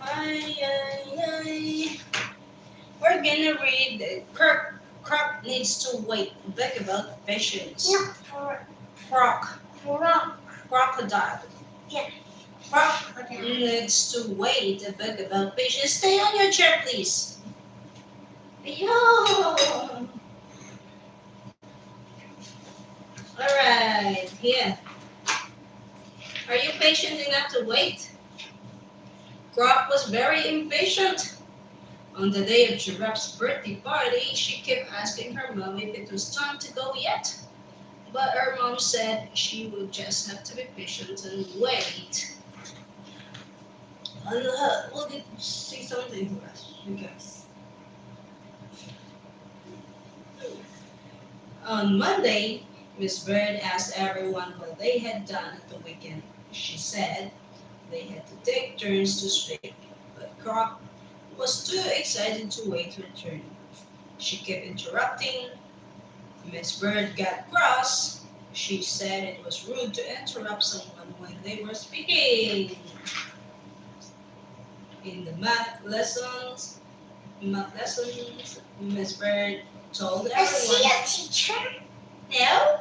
Ay, ay, ay. We're gonna read Croc needs to wait. A book about patience. No, Croc. croc. Crocodile. Yeah. Croc Crocodile. needs to wait. A book about patience. Stay on your chair, please. Yo. Alright, here. Are you patient enough to wait? Croc was very impatient. On the day of Giraffe's birthday party, she kept asking her mom if it was time to go yet. But her mom said she would just have to be patient and wait. We'll get see something for us, you guys. On Monday, Miss Bird asked everyone what they had done at the weekend. She said they had to take turns to speak, but Croc was too excited to wait her turn. She kept interrupting. Miss Bird got cross. She said it was rude to interrupt someone when they were speaking. In the math lessons, Miss Bird told Is she everyone. a teacher? No?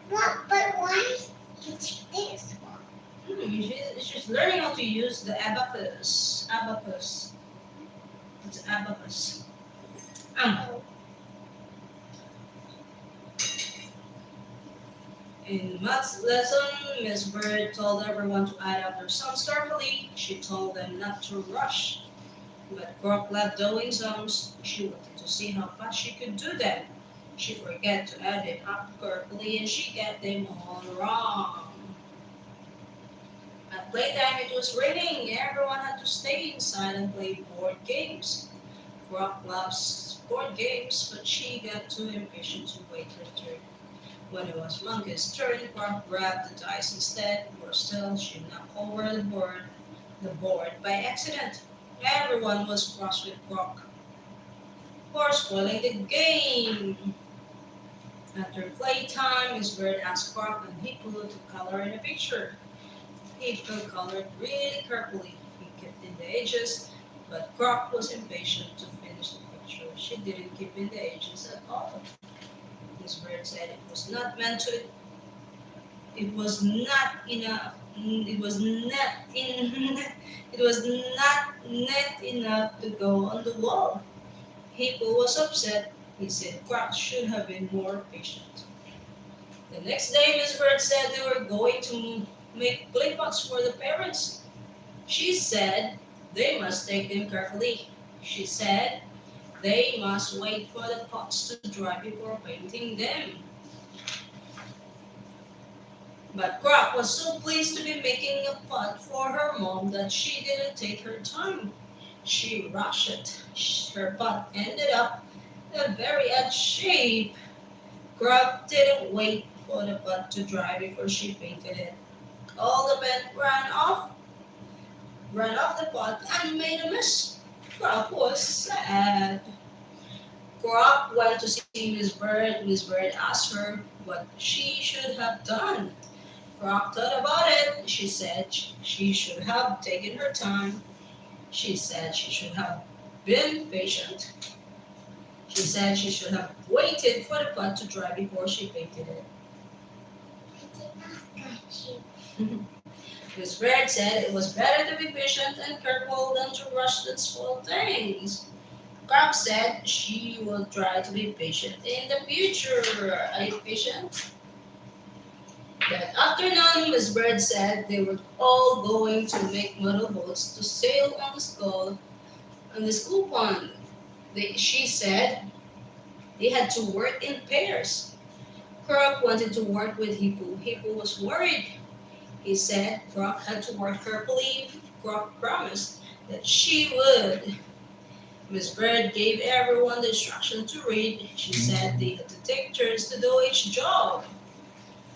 What? But why teach this one? She's learning how to use the abacus. Abacus. It's abacus. Oh. In maths lesson, Miss Bird told everyone to add up their sums carefully. She told them not to rush. But Croc loved doing sums. She wanted to see how fast she could do them. She forgot to add them up carefully and she got them all wrong. At playtime, it was raining. Everyone had to stay inside and play board games. Croc loves board games, but she got too impatient to wait her turn. When it was Monkey's turn, Croc grabbed the dice instead. Worse still, she knocked over the board by accident. Everyone was cross with Croc for spoiling the game. After playtime, Miss Bird asked Croc and Hippo to color in a picture. Hippo colored really carefully. He kept in the edges, but Croc was impatient to finish the picture. She didn't keep in the edges at all. Miss Bird said it was not meant to. It was not enough. It was not in. It was not net enough to go on the wall. Hippo was upset. He said Croc should have been more patient. The next day, Miss Bird said they were going to make play pots for the parents. She said they must take them carefully. She said they must wait for the pots to dry before painting them. But Croc was so pleased to be making a pot for her mom that she didn't take her time. She rushed it. Her pot ended up a very odd shape. Croc didn't wait for the pot to dry before she painted it. All the paint ran off the pot and made a mess. Croc was sad. Croc went to see Miss Bird. Miss Bird asked her what she should have done. Croc thought about it. She said she should have taken her time. She said she should have been patient. She said she should have waited for the pot to dry before she painted it. I did not got you. Miss Bird said it was better to be patient and careful than to rush and spoil things. Croc said she will try to be patient in the future. Are you patient? That afternoon, Miss Bird said they were all going to make model boats to sail on the school pond. She said they had to work in pairs. Croc wanted to work with Hippo. Hippo was worried. He said Croc had to work carefully. Croc promised that she would. Miss Bird gave everyone the instruction to read. She said they had to take turns to do each job.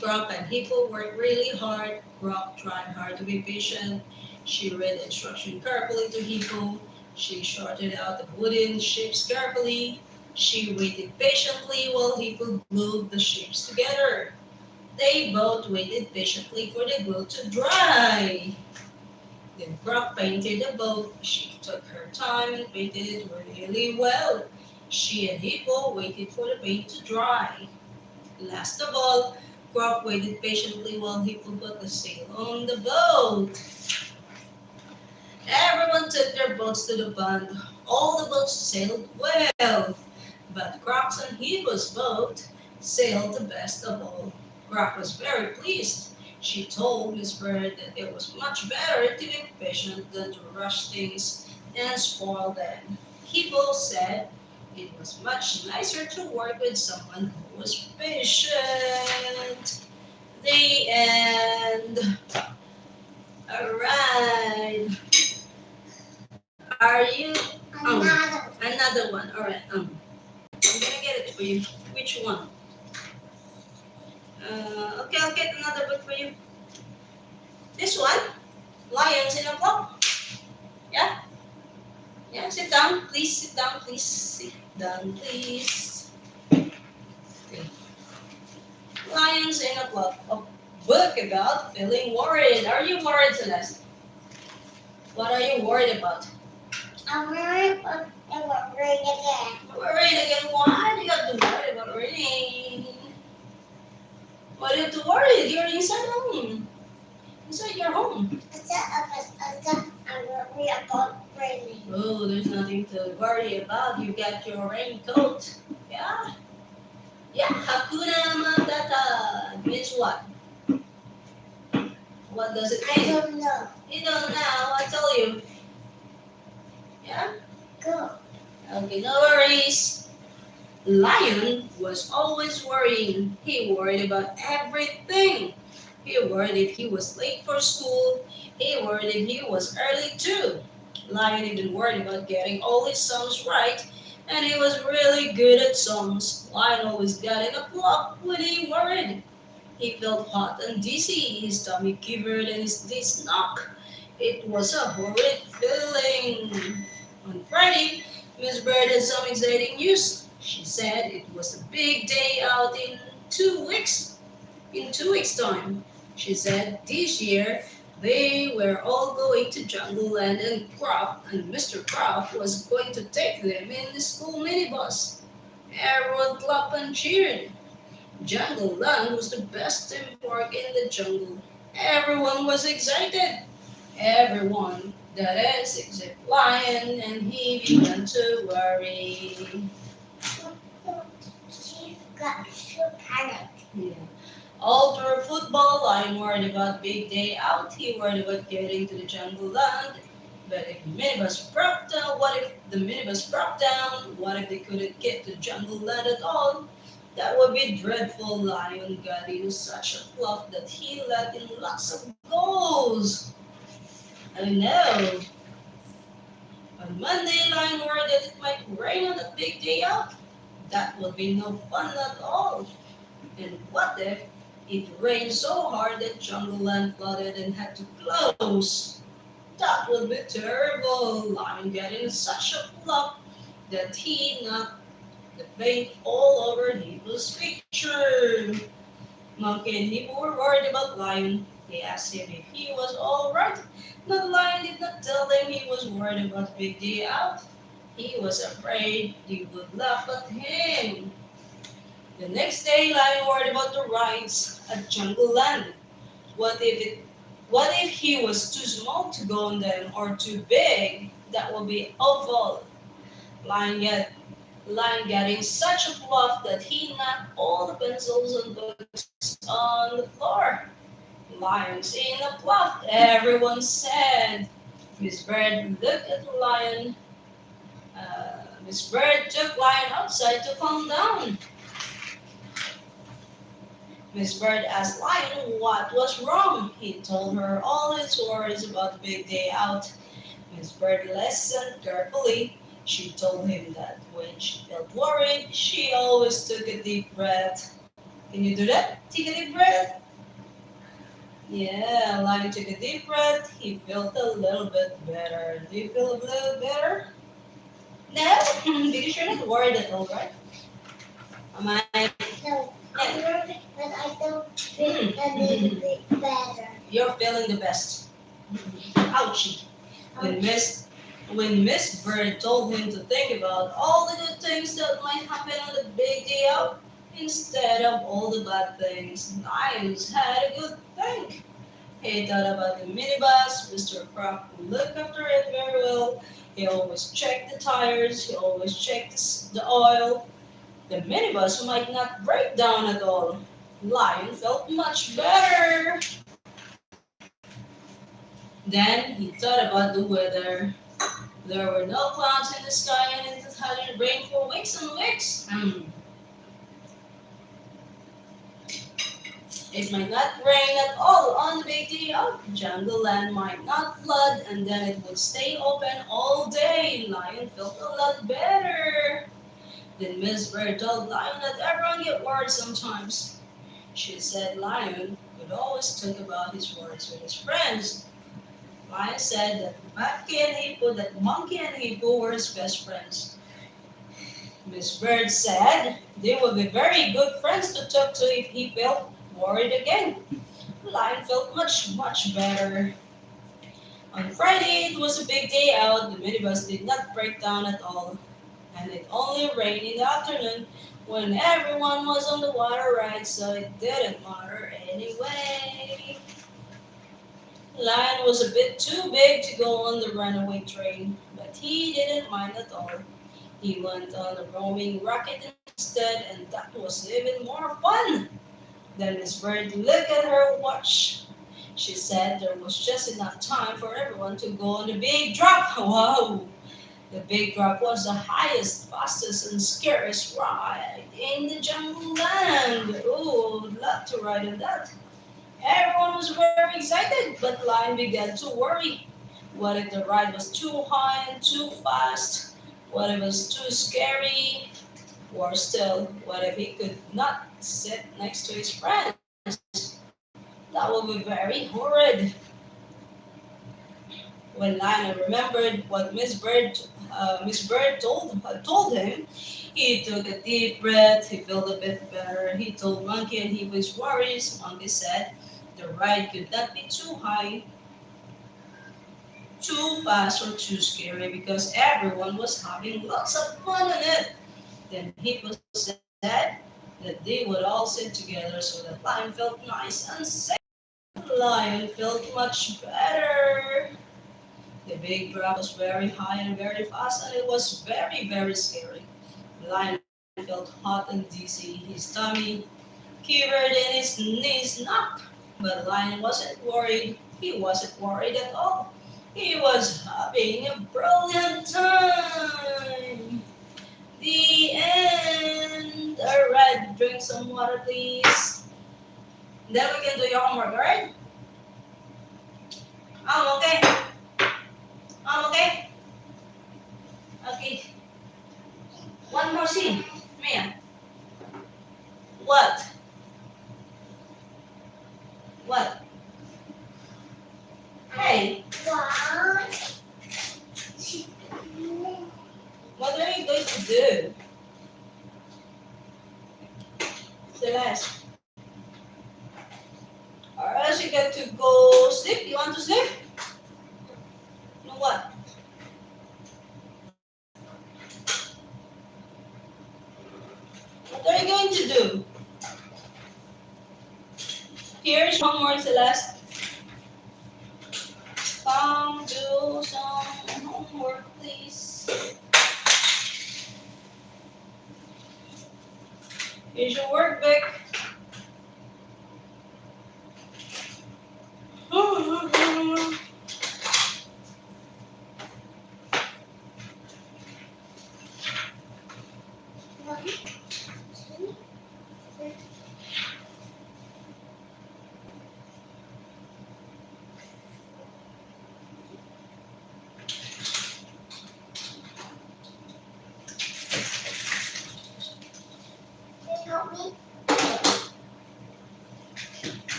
Croc and Hippo worked really hard. Croc tried hard to be patient. She read the instruction carefully to Hippo. She sorted out the wooden shapes carefully. She waited patiently while Hippo glued the shapes together. They both waited patiently for the glue to dry. Then Croc painted the boat. She took her time and painted it really well. She and Hippo waited for the paint to dry. Last of all, Croc waited patiently while Hippo put the sail on the boat. Everyone took their boats to the pond. All the boats sailed well, but Croc's and Hippo's boat sailed the best of all. Croc was very pleased. She told Miss Bird that it was much better to be patient than to rush things and spoil them. Hippo said it was much nicer to work with someone who was patient. The end. Alright. Are you another one? Alright. I'm gonna get it for you. Which one? Okay, I'll get another book for you. This one, Lions in a Block. Yeah, yeah. Sit down, please. Sit down, please. Sit down, please. Okay. Lions in a Block. A book about feeling worried. Are you worried, Celeste? What are you worried about? I'm worried about the rain again. Worried again? Why do you have to worry about rain? Why do you have to worry? You're inside home. Inside your home. I'm worried about raining. Oh, there's nothing to worry about. You got your raincoat. Yeah? Yeah, Hakuna Matata. Means what? What does it I mean? don't know. You don't know. I tell you. Yeah? Go. Okay, no worries. Lion was always worrying. He worried about everything. He worried if he was late for school. He worried if he was early too. Lion even worried about getting all his songs right, and he was really good at songs. Lion always got in a flop when he worried. He felt hot and dizzy, his tummy quivered and his knees knocked. It was a horrid feeling. On Friday, Miss Bird had some exciting news. She said it was a big day out in 2 weeks. In 2 weeks' time, she said this year they were all going to Jungle Land and Crop, and Mr. Crop was going to take them in the school minibus. Everyone clapped and cheered. Jungle Land was the best theme park in the jungle. Everyone was excited. Everyone, that is, except Lion, and he began to worry. She got so panicked. Yeah. All through football, Lion worried about big day out. He worried about getting to the jungle land. But if the minibus broke down, what if the minibus broke down? What if they couldn't get to jungle land at all? That would be dreadful. Lion got into such a flop that he let in lots of goals. I know. On Monday, Lion worried that it might rain on that big day out. That would be no fun at all. And what if it rained so hard that Jungle Land flooded and had to close? That would be terrible. Lion got in such a flop that he knocked the paint all over Hippo's picture. Monkey and Hippo were worried about Lion. They asked him if he was all right. But Lion did not tell them he was worried about Big Day out. He was afraid they would laugh at him. The next day, Lion worried about the rides at Jungle Land. What if it what if he was too small to go on them or too big? That would be awful. Lion got Lion got in such a fluff that he knocked all the pencils and books on the floor. Lion's in a fluff, everyone said. Miss Bird looked at the lion. Miss Bird took Lion outside to calm down. Miss Bird asked Lion what was wrong. He told her all his worries about the big day out. Miss Bird listened carefully. She told him that when she felt worried, she always took a deep breath. Can you do that? Take a deep breath. Yeah, Lion took a deep breath. He felt a little bit better. Do you feel a little better? No? Because you're not worried at all, right? Am I? No, I'm Yeah. worried, but I don't feel a little bit better. You're feeling the best. Ouchie. When Miss when Miss Bird told him to think about all the good things that might happen on the big day out, instead of all the bad things, Niles had a good think. He thought about the minibus. Mr. Croc would look after it very well. He always checked the tires. He always checked the oil. The minibus might not break down at all. Lion felt much better. Then he thought about the weather. There were no clouds in the sky and it hadn't rained for weeks and weeks. It might not rain at all on the big day out. Jungle Land might not flood and then it would stay open all day. Lion felt a lot better. Then Miss Bird told Lion that everyone get worried sometimes. She said Lion could always talk about his worries with his friends. Lion said that Monkey and Hippo were his best friends. Miss Bird said they would be very good friends to talk to if he felt worried again. Lion felt much, much better. On Friday, it was a big day out. The minibus did not break down at all, and it only rained in the afternoon when everyone was on the water ride, so it didn't matter anyway. Lion was a bit too big to go on the runaway train, but he didn't mind at all. He went on a roaming rocket instead, and that was even more fun. Then Miss Bird looked at her watch. She said there was just enough time for everyone to go on the big drop. Wow! The big drop was the highest, fastest, and scariest ride in the jungle land. Ooh, I'd love to ride on that. Everyone was very excited, but Lion began to worry. What if the ride was too high and too fast? What if it was too scary? Or still, what if he could not sit next to his friends? That would be very horrid. When Lionel remembered what Miss Bird told him, he took a deep breath. He felt a bit better. He told Monkey and he was worried. Monkey said the ride could not be too high, too fast, or too scary because everyone was having lots of fun on it. Then Hippo said that they would all sit together so that Lion felt nice and safe. Lion felt much better. The big drop was very high and very fast, and it was very, very scary. Lion felt hot and dizzy. His tummy quivered and his knees knocked. But Lion wasn't worried. He wasn't worried at all. He was having a brilliant time. The end. Alright, drink some water, please. Then we can do your homework, alright? Okay. Okay. Okay. One more scene. Mia. What? What? Hey, what are you going to do? Celeste. Or else you get to go sleep. You want to sleep? You know what? What are you going to do? Here's homework, Celeste. Come do some homework, please. Here's your workbook. Help me.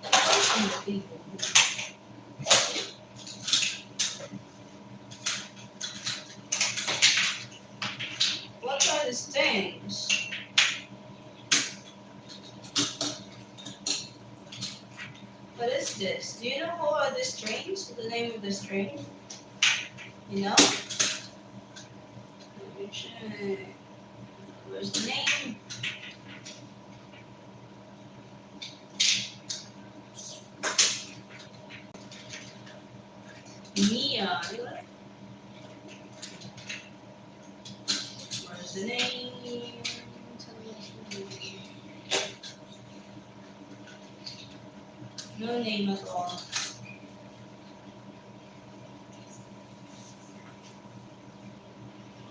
What's on the table? What are these things? What is this? Do you know who are these trains? The name of this train? You know? Let me check. Where's the name? Mia. Where's the name? No name at all.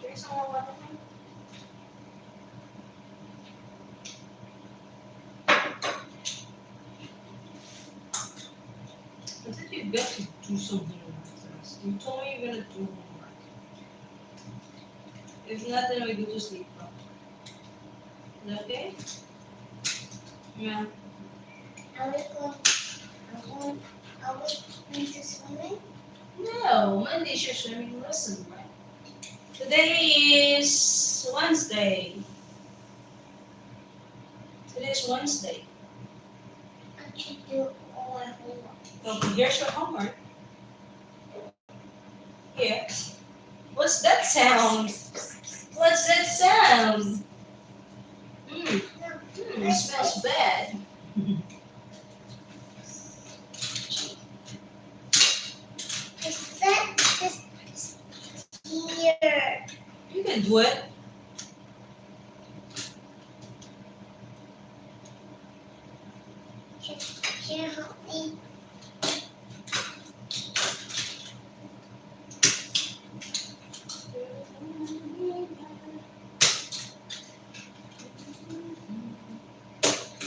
Drink some more water. I think you got to do something like this. You told me you're gonna do homework. If not, then we go to sleep. Is that okay? Yeah. Are we going to swimming? No, Monday's your swimming lesson, right? Today is Wednesday. Today is Wednesday. I should do all my homework. Okay, here's your homework. Here. What's that sound? What's that sound? It smells bad. Is that this here? You can do it. Can you help me?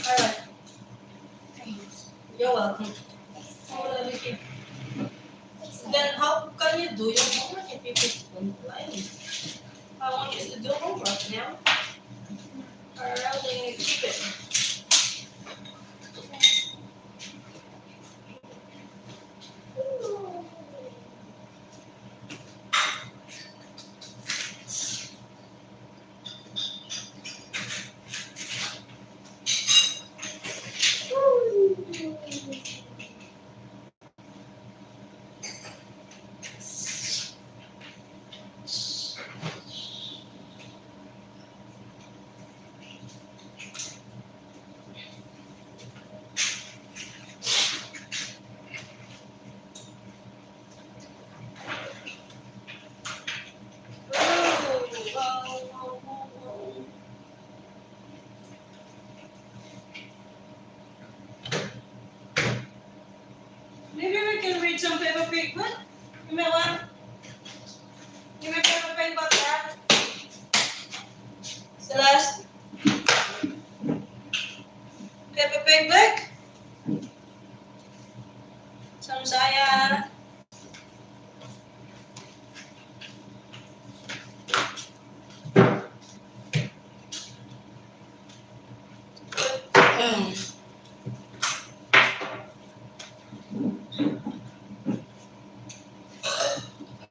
Alright, Thanks. you're welcome. Hold on, Vicky. Then how can you do your homework if you don't play? I want you to do homework now. Alright, then keep it. Maybe we can read some paper pig, but you know what? Give me paper pig about that. Celeste? Paper pig book? Some saya.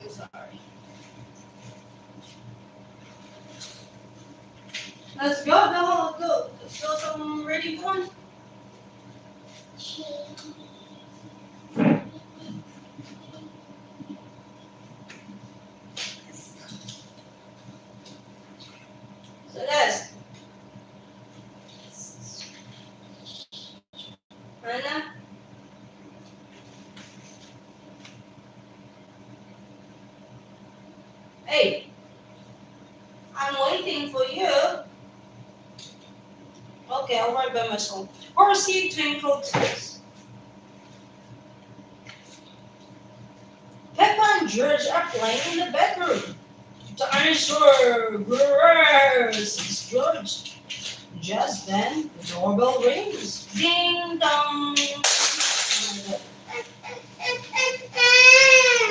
Sorry. Let's go. Let's go some ready one. Celeste. Anna. Hey, I'm waiting for you. Okay, I'll write by myself. Horsey twinkled twice. Peppa and George are playing in the bedroom. Dinosaur, it's George. Just then, the doorbell rings. Ding dong.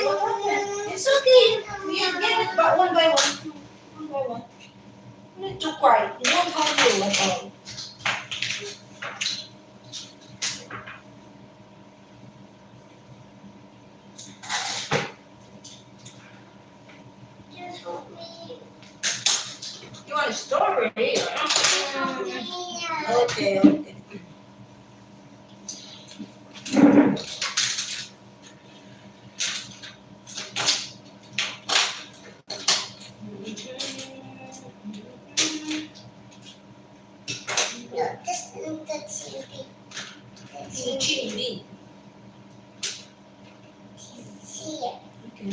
What happened? It's okay. You get it but one by one. One by one. You need to cry. You won't have you at all. already. Yeah. Okay, okay. No, this is the TV. The The TV. chili. Here. Okay.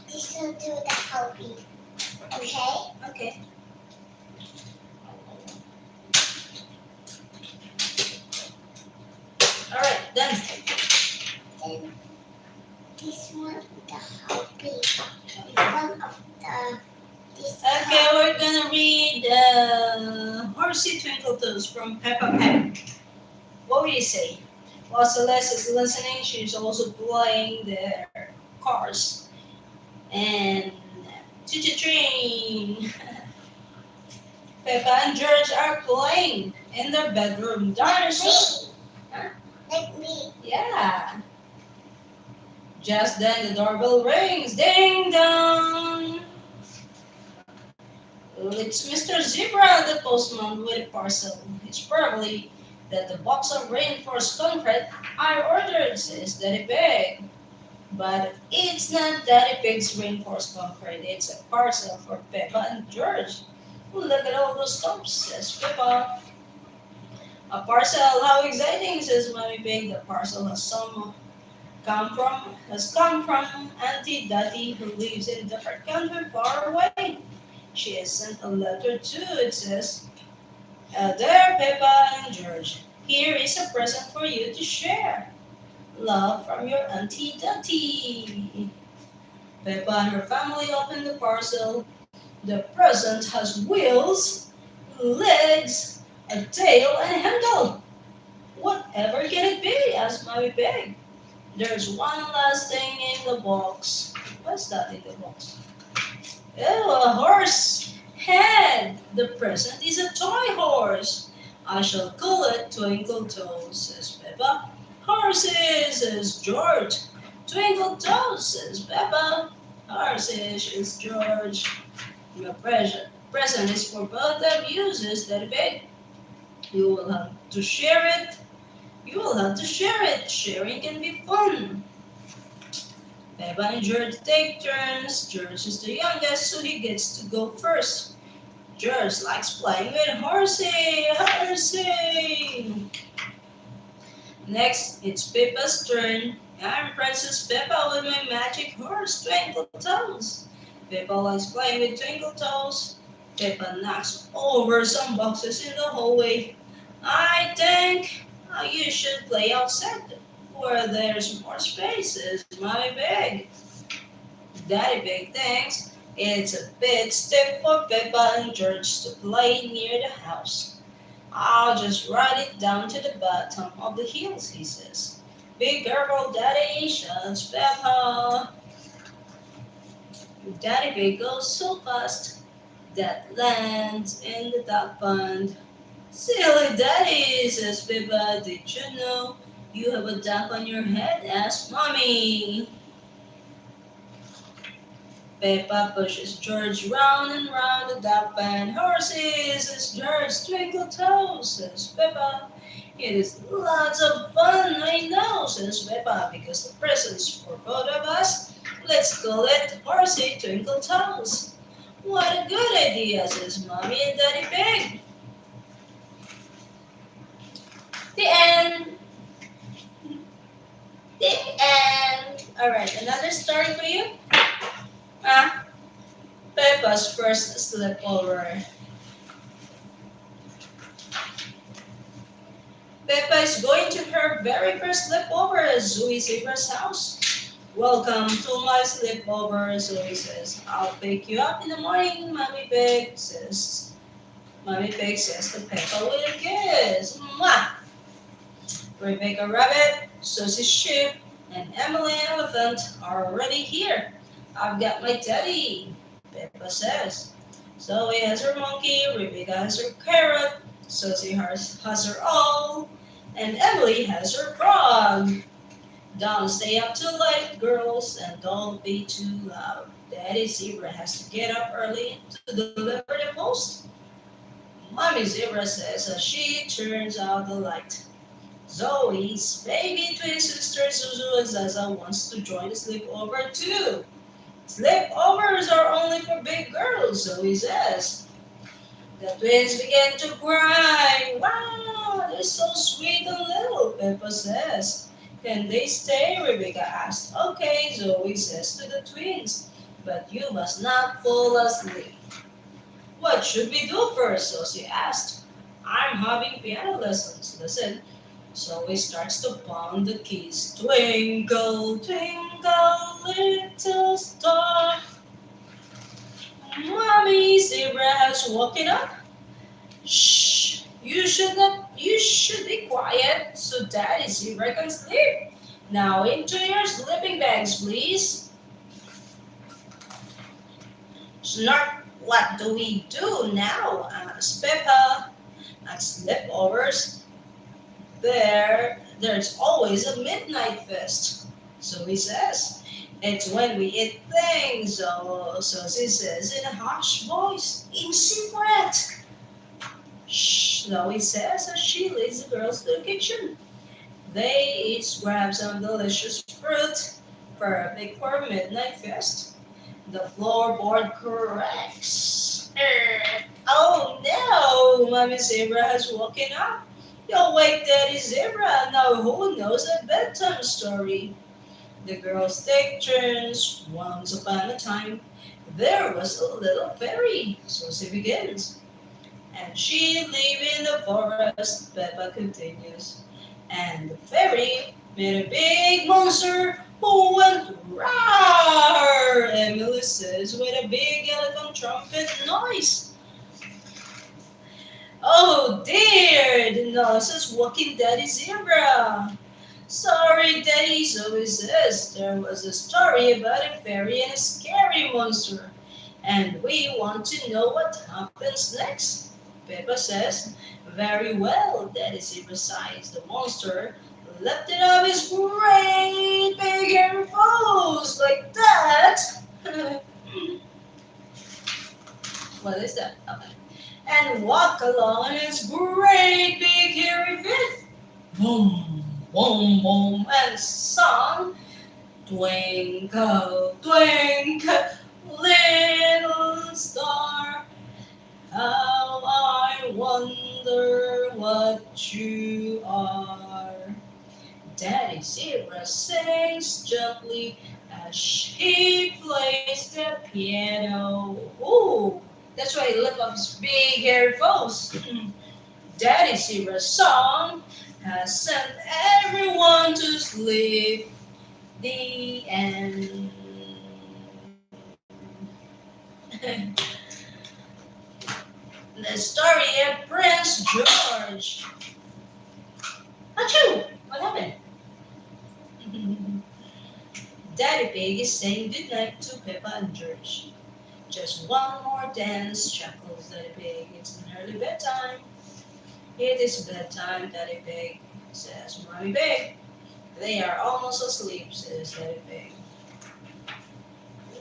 This will do the hobby. Okay? Okay. All right, done. Then this one, the hobby. In front of the this Okay, cup. we're gonna read Horsey Twinkle Toes from Peppa Pig. What would you say? While Celeste is listening, she's also playing their cars. And Choo Train. Peppa and George are playing in their bedroom. Dinosaur. Huh? Like me. Yeah. Just then the doorbell rings. Ding dong. It's Mr. Zebra, the postman with a parcel. It's probably that the box of reinforced concrete I ordered, says Daddy Pig. But it's not Daddy Pig's reinforced concrete. It's a parcel for Peppa and George. Look at all those stumps, says Peppa. A parcel, how exciting, says Mommy Pig. The parcel has come from Auntie Dottie who lives in a different country far away. She has sent a letter too, it says. Dear Peppa and George, here is a present for you to share. Love from your Auntie Dottie. Peppa and her family open the parcel. The present has wheels, legs, a tail, and a handle. Whatever can it be? Asked Mommy Pig. There's one last thing in the box. What's that in the box? Oh, a horse head. The present is a toy horse. I shall call it Twinkle Toes, says Peppa. Horses, says George. Twinkle Toes, says Peppa. Horses, says George. Your present is for both of you, says Daddy Pig. You will have to share it. You will have to share it. Sharing can be fun. Peppa and George take turns. George is the youngest, so he gets to go first. George likes playing with Horsey. Horsey! Next, it's Peppa's turn. I'm Princess Peppa with my magic horse, Twinkle Toes. Peppa likes playing with Twinkle Toes. Peppa knocks over some boxes in the hallway. I think you should play outside where there's more spaces, Mommy Pig. Daddy Pig thinks it's a bit stiff for Peppa and George to play near the house. I'll just ride it down to the bottom of the hills, he says. Be careful, Daddy, shouts Peppa. Daddy Pig goes so fast that lands in the duck pond. Silly Daddy, says Peppa. Did you know you have a duck on your head? Asked Mommy. Peppa pushes George round and round the duck pond. Horses, says George. Twinkle toes, says Peppa. It is lots of fun, I know, says Peppa, because the present's for both of us. Let's call it Horsey Twinkle Toes. What a good idea, says Mommy and Daddy Pig. The end. The end. Alright, another story for you. Ah, Peppa's first sleepover. Peppa is going to her very first sleepover at Zoe Zebra's house. Welcome to my sleepover, Zoe says. I'll pick you up in the morning, Mommy Pig says. Mommy Pig says to Peppa with a kiss. Mwah! Rebecca Rabbit, Susie Sheep, and Emily Elephant are already here. I've got my teddy, Peppa says. Zoe has her monkey, Rebecca has her carrot, Susie has her owl, and Emily has her frog. Don't stay up too late, girls, and don't be too loud. Daddy Zebra has to get up early to deliver the post. Mommy Zebra says as she turns out the light. Zoe's baby twin sister Zuzu and Zaza wants to join the sleepover too. Sleepovers are only for big girls, Zoe says. The twins began to cry. Wow, they're so sweet and little, Peppa says. Can they stay? Rebecca asked. Okay, Zoe says to the twins. But you must not fall asleep. What should we do first? Zoe asked. I'm having piano lessons. Listen. Zoe starts to pound the keys. Twinkle, twinkle, little star. Mommy Zebra has woken up. Shh! You should be quiet so Daddy Zebra can sleep. Now into your sleeping bags, please. Snark, what do we do now? Asked Peppa. At sleepovers, there's always a midnight feast. So he says, it's when we eat things. So she says in a harsh voice, in secret. Shh, Zoe says as she leads the girls to the kitchen. They each grab some delicious fruit, perfect for a midnight feast. The floorboard cracks. Oh no! Mommy Zebra has woken up. You'll wake Daddy Zebra. Now who knows a bedtime story? The girls take turns. Once upon a time, there was a little fairy. So she begins. And she lived in the forest, Peppa continues. And the fairy made a big monster who went roar, Emily says, with a big elephant trumpet noise. Oh dear, the noise is walking Daddy Zebra. Sorry, Daddy, Zoe says. There was a story about a fairy and a scary monster. And we want to know what happens next. Peppa says, very well, Daddy Zebra sighs. The monster lifted up his great big hairy paws like that. What is that? Okay. And walk along on his great big hairy feet. Boom, boom, boom, and song, twinkle, twinkle, little star. How I wonder what you are. Daddy Zebra sings gently as she plays the piano. Ooh, that's why he lifted up his big hairy paws. Daddy Zebra's song has sent everyone to sleep. The end. The story of Prince George. Achoo! What happened? Daddy Pig is saying goodnight to Peppa and George. Just one more dance, chuckles Daddy Pig. It's nearly bedtime. It is bedtime, Daddy Pig, says Mommy Pig. They are almost asleep, says Daddy Pig.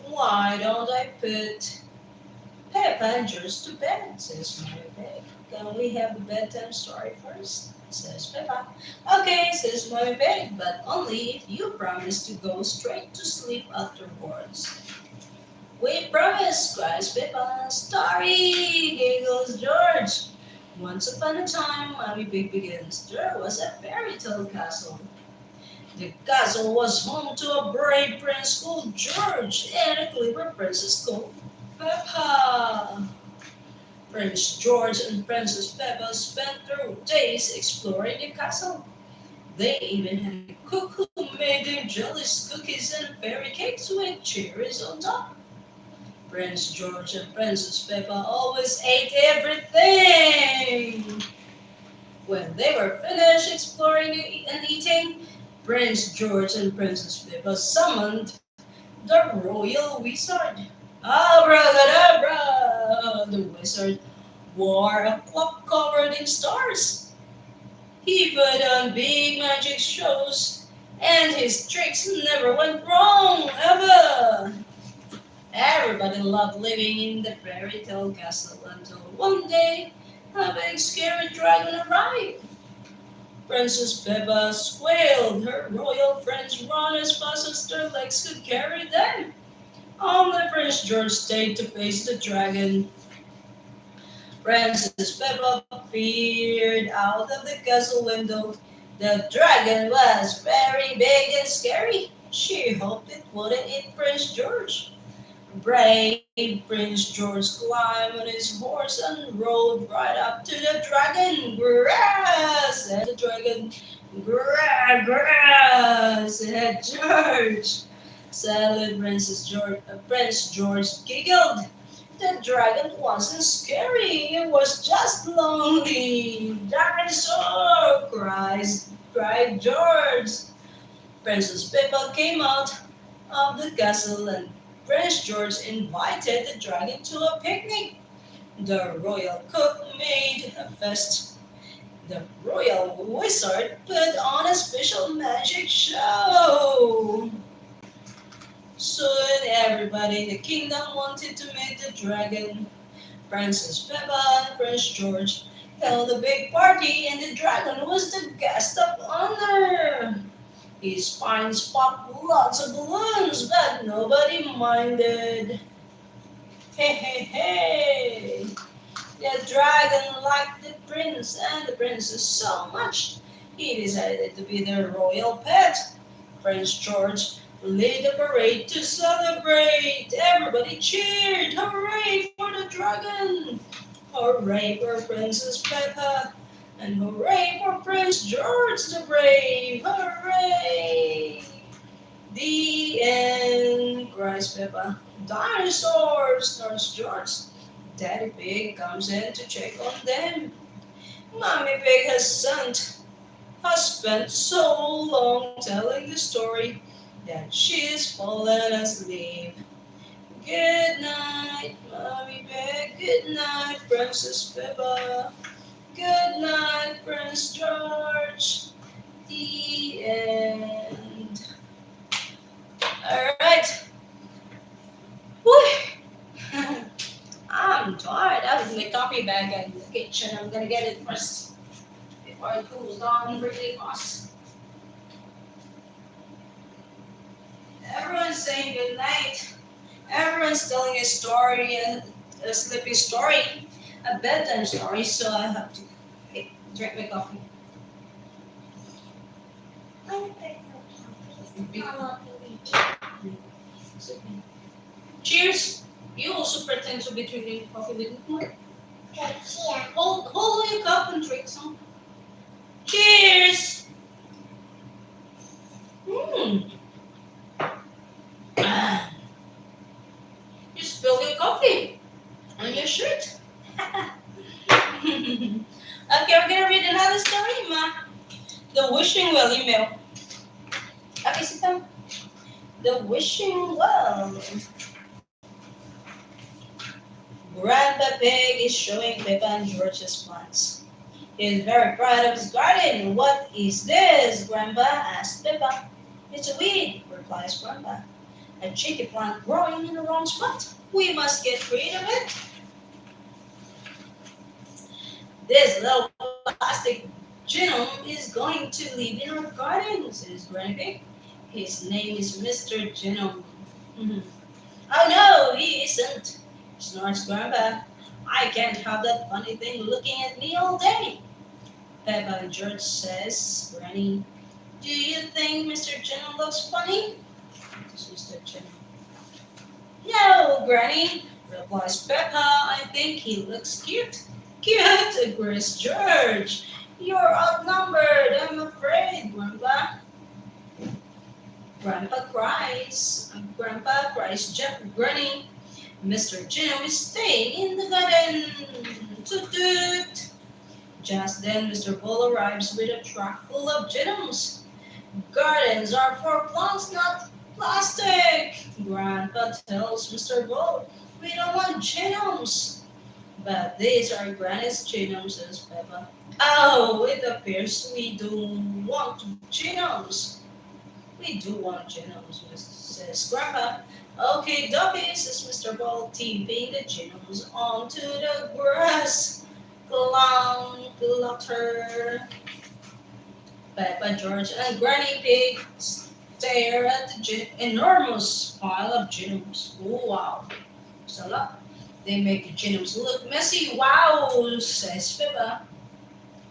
Why don't I put Peppa and George to bed, says Mommy Pig. Can we have a bedtime story first? Says Peppa. Okay, says Mommy Pig, but only if you promise to go straight to sleep afterwards. We promise, cries Peppa. Story, giggles George. Once upon a time, Mommy Pig begins, there was a fairy tale castle. The castle was home to a brave prince called George and a clever princess called Peppa. Prince George and Princess Peppa spent their days exploring the castle. They even had a cook who made them jellies, cookies, and fairy cakes with cherries on top. Prince George and Princess Peppa always ate everything. When they were finished exploring and eating, Prince George and Princess Peppa summoned the royal wizard. Abracadabra! The wizard wore a cloak covered in stars. He put on big magic shows, and his tricks never went wrong, ever. Everybody loved living in the fairy tale castle until one day A big scary dragon arrived. Princess Peppa squealed. Her royal friends ran as fast as their legs could carry them. Only Prince George stayed to face the dragon. Princess Peppa peered out of the castle window. The dragon was very big and scary. She hoped it wouldn't eat Prince George. Brave Prince George climbed on his horse and rode right up to the dragon. "Grah!" said the dragon. "Grah, grah!" said George. Sadly, Prince George giggled. The dragon wasn't scary, it was just lonely. "Dinosaur!" cried George. Princess Pippa came out of the castle and Prince George invited the dragon to a picnic. The royal cook made a feast. The royal wizard put on a special magic show. Soon everybody in the kingdom wanted to meet the dragon. Princess Peppa and Prince George held a big party and the dragon was the guest of honor. His spines popped lots of balloons, but nobody minded. Hey, hey, hey! The dragon liked the prince and the princess so much, he decided to be their royal pet. Prince George led the parade to celebrate. Everybody cheered! Hooray for the dragon! Hooray for Princess Peppa! And hooray for Prince George the Brave! Hooray! The end, cries Peppa. Dinosaurs, snorts George. Daddy Pig comes in to check on them. Mommy Pig has spent so long telling the story that she's fallen asleep. Good night, Mommy Pig. Good night, Princess Peppa. Good night, Prince George. The end. Alright. I'm tired. I have my coffee bag in the kitchen. I'm gonna get it first before it cools down really fast. Everyone's saying good night. Everyone's telling a story, a sleepy story, a bedtime story, so I have to drink my coffee. Cheers! You also pretend to be drinking coffee with me. Hold your cup and drink some. Cheers! Mm. Ah, you spilled your coffee on your shirt. Okay, we're gonna read another story, Ma. The Wishing Well email. Okay, sit down. The Wishing Well. Grandpa Pig is showing Peppa and George's plants. He is very proud of his garden. "What is this, Grandpa?" asks Peppa. "It's a weed," replies Grandpa. "A cheeky plant growing in the wrong spot. We must get rid of it." "This little plastic genome is going to live in our garden," says Granny Pig. "His name is Mr. Genome." Mhm. "Oh no, he isn't," snorts Grandpa. "I can't have that funny thing looking at me all day." Peppa and George says, "Granny, do you think Mr. Genome looks funny?" This is Mr. Genome. "No, Granny," replies Peppa. "I think he looks cute." "Cute," agrees George. "You're outnumbered, I'm afraid, Grandpa." Grandpa cries, Granny. "Mr. Genome is staying in the garden." Toot toot. Just then, Mr. Bull arrives with a truck full of genomes. "Gardens are for plants, not plastic," Grandpa tells Mr. Bull. "We don't want genomes." "But these are Granny's genomes," says Peppa. "Oh, it appears we do want genomes." "We do want genomes," says Grandpa. "Okay, Ducky," says Mr. Bull, tipping the genomes onto the grass. clown, clutter. Peppa, George, and Granny Pig stare at the enormous pile of genomes. Oh, wow, there's a lot. They make the genomes look messy. Wow, says Peppa.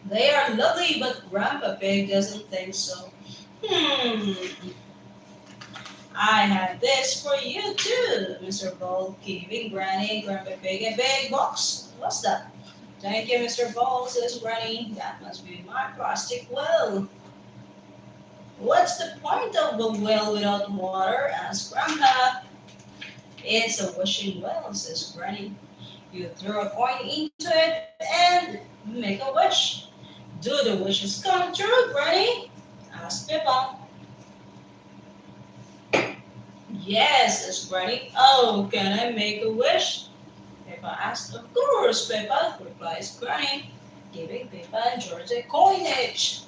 They are lovely, but Grandpa Pig doesn't think so. Hmm, I have this for you too, Mr. Bull, giving Granny and Grandpa Pig a big box. What's that? Thank you, Mr. Bull, says Granny. That must be my plastic well. What's the point of a well without water? Asks Grandpa. It's a wishing well, says Granny. You throw a coin into it and make a wish. Do the wishes come true, Granny? Asks Pippa. Yes, says Granny. Oh, can I make a wish? Pippa asks. Of course, Pippa, replies Granny, giving Pippa and George a coinage.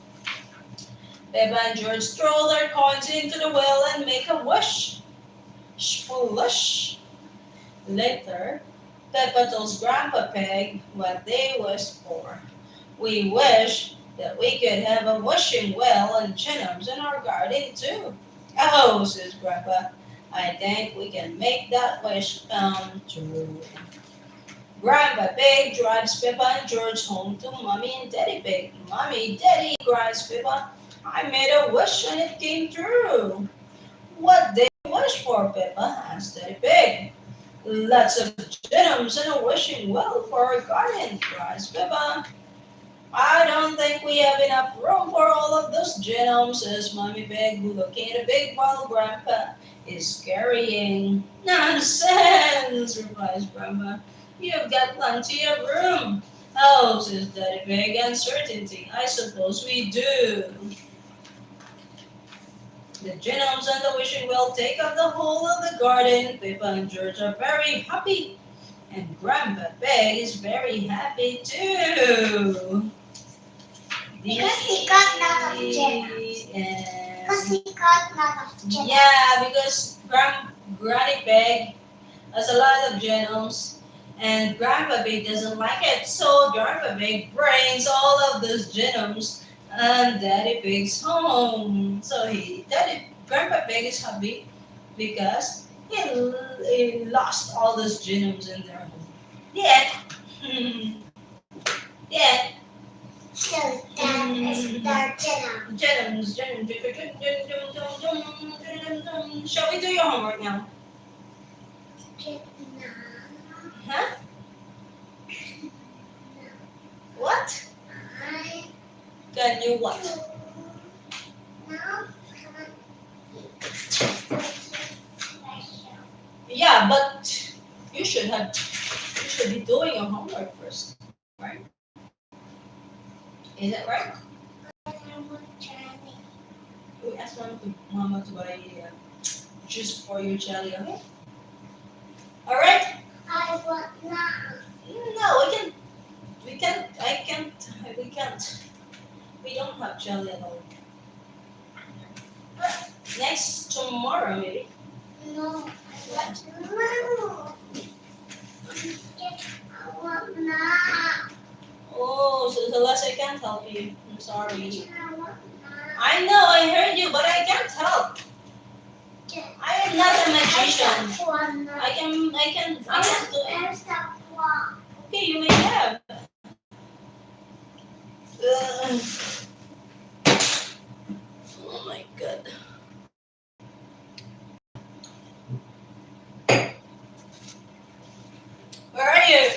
Pippa and George throw their coins into the well and make a wish. Splush. Later, Peppa tells Grandpa Pig what they wished for. We wish that we could have a wishing well and chinnums in our garden too. Oh, says Grandpa, I think we can make that wish come true. Grandpa Pig drives Peppa and George home to Mommy and Daddy Pig. Mommy, Daddy, cries Peppa, I made a wish and it came true. What did you wish for, Peppa? Asked Daddy Pig. Lots of gems and a wishing well for our garden, cries Pippa. I don't think we have enough room for all of those gems, says Mommy Pig, looking at a big bottle Grandpa is carrying. Nonsense, replies Grandma. You've got plenty of room. Oh, says Daddy Pig, uncertainty. I suppose we do. The genomes and the wishing well take up the whole of the garden. Pippa and George are very happy, and Grandpa Pig is very happy too. Because he got lot of gems. Because he got lot of gems. Yeah, because Granny Pig has a lot of genomes, and Grandpa Pig doesn't like it, so Grandpa Pig brings all of those genomes and Daddy Pig's home. So Grandpa Pig is happy because he lost all those genomes in their home. Yeah. Yeah. So that is the genome. Shall we do your homework now? Huh? What? Can you what? Yeah, but you should be doing your homework first, right? Is that right? We ask Mama to buy juice for your jelly, okay? All right. I want now. No, we can't. We don't have jelly at all. Next tomorrow maybe. No, I want now. Oh, so Celeste, I can't help you. I'm sorry. I want now. I know, I heard you, but I can't help. I am not a magician. I can't do it. Okay, you may have. Oh my god. Where are you?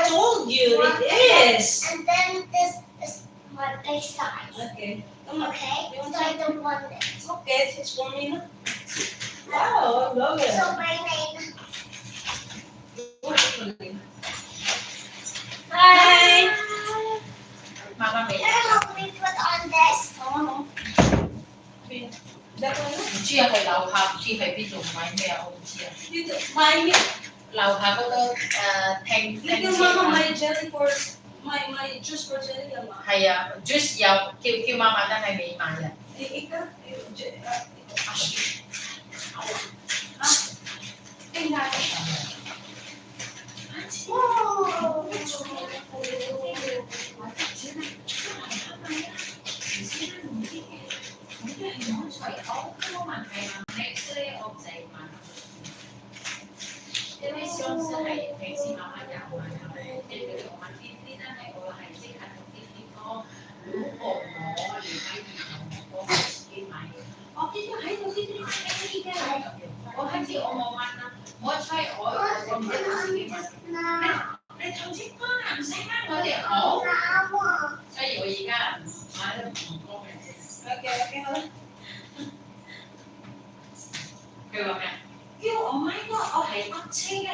I told you it is. And then this is my big size. Okay. Okay, so I don't want it. Okay, it's for me now. Wow, I love it. So my name. Hi. Mama Can made. help me put on this? Oh. That one? 唔知啊，係樓下唔知喺邊度買咩啊？我唔知啊。You my me. 樓下嗰個聽 Give your mama my jelly for my juice for jelly 啊嘛。係啊 ，juice 有叫媽媽，但係未買啊。一個應該哦。因為上次係平時媽媽有買，跟住我買啲，但係我係即刻同啲講，如果我離開我自己買，我呢啲喺度呢啲係呢嘅，我開始我冇買啦，我出我唔知自己買。你頭先講啊，唔使呃我哋好，所以我而家買得唔多嘅啫。OK，好啦。佢話咩？叫我買個我係搭車嘅，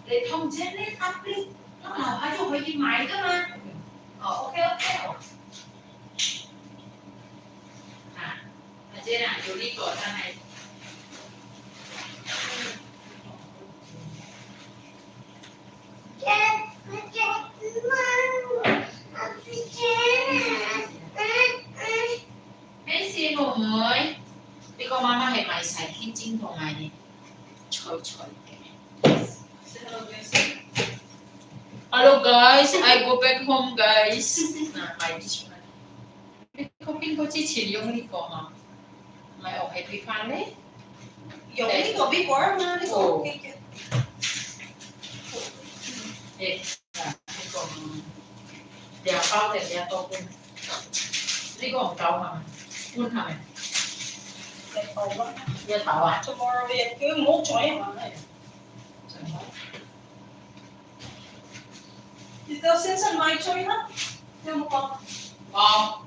你同姐呢搭呢，咁樓下都可以買㗎嘛。哦 ，OK， 阿姐啊，要呢個真係。咩事妹妹？呢個媽媽係賣晒天精同埋菜嘅。Hello guys, I go back home guys。嗱，賣啲出嚟。邊個之前用呢個嘛？唔係我係俾翻咧。用呢個 before 嘛？呢個 OK 嘅。呢個2包定2多半？呢個唔夠係咪？半係咪？1包啊 ？Tomorrow 佢唔好再一晚嚟。你就先生買醉啦，有冇講？哦。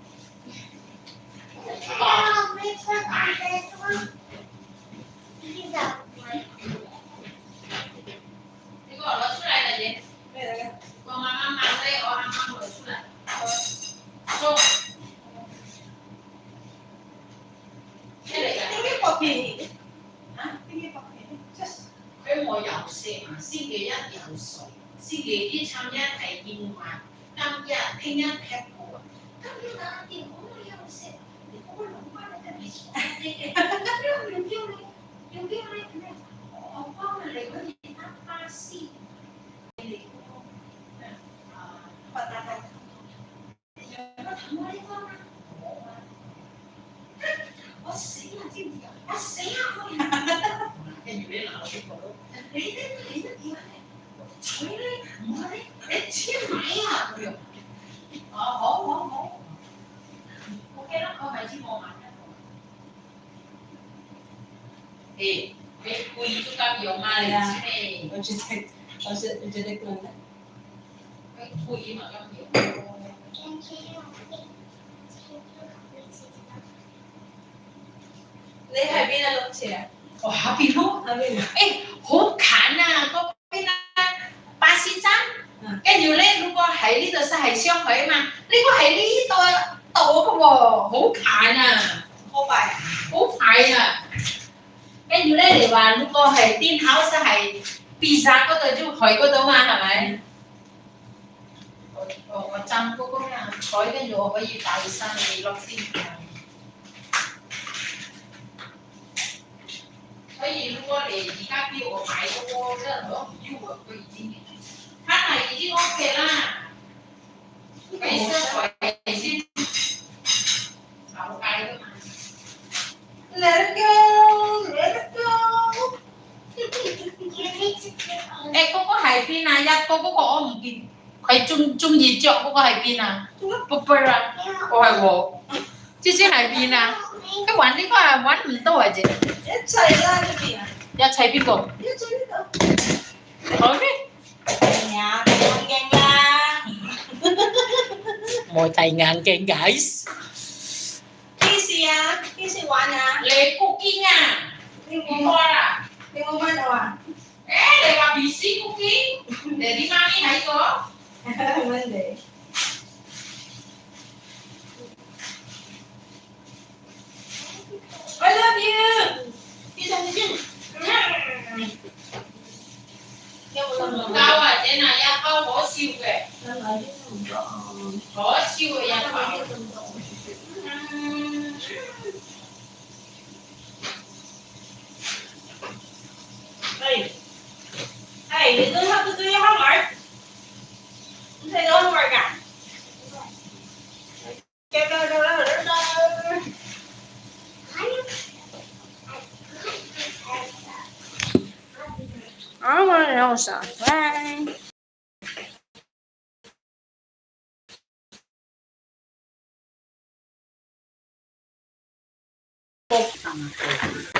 呢個攞出嚟啦，姐。咩嚟嘅？我媽媽買咧，我啱啱攞出嚟。送。咩嚟㗎？點解薄片？啊？點解薄片？即係佢冇游水嘛，星期一游水，星期2、3日係英文，今日聽日踢波。今日啊，點我冇游水？你我諗翻你真係傻嘅。要你，我幫你嗰啲搭巴士。我死啦！知唔知啊？我死啦！跟住你鬧我啲個，你得點啊？佢咧，我咧，你錢買啊！咁樣。哦，好。OK 啦，我咪知我買嘅。誒，你貴都咁用啊？你知咩？我覺得可能。佢貴嘛咁用。你喺邊啊？落車啊？我下邊咯。喺邊啊？誒，好近啊！嗰邊啊，巴士站。跟住咧，如果喺呢度係上海嘛，呢個係呢度嘅喎，好近啊！好快啊！好快啊！跟住咧，你話如果係電考係 pizza 嗰度就去嗰度嘛，係咪？我站嗰個咩啊？彩跟住我可以帶身你落先。所以如果你而家叫我買嗰個，即係我唔要我已經，他係已經 OK 啦。俾些位先，手計㗎嘛。Let it go。嗰個係邊啊？1個嗰個我唔見，佢中意着嗰個係邊啊？寶貝啊，我係我，知係邊啊？佢揾呢個係揾唔到啊！姐，一齊啦呢邊啊！一齊邊個？一齊呢度。好咩？勁呀，勁啦！ More tayo nga ken guys. Easy ah. Easy one ah. Le cooking ah. Hindi Ito mo ah. hindi mo man ah. Le ka busy cooking. Jadi mami hay ko. Monday. I love you. Kita mo dyan. Tao à, thế này ya con khó chịu về. Lagi Khó chịu ya con. Hey. Hey, you don't have to do your homework. You say no homework ah. Go, go, go, go, go, go. I want to know something. Tama ko.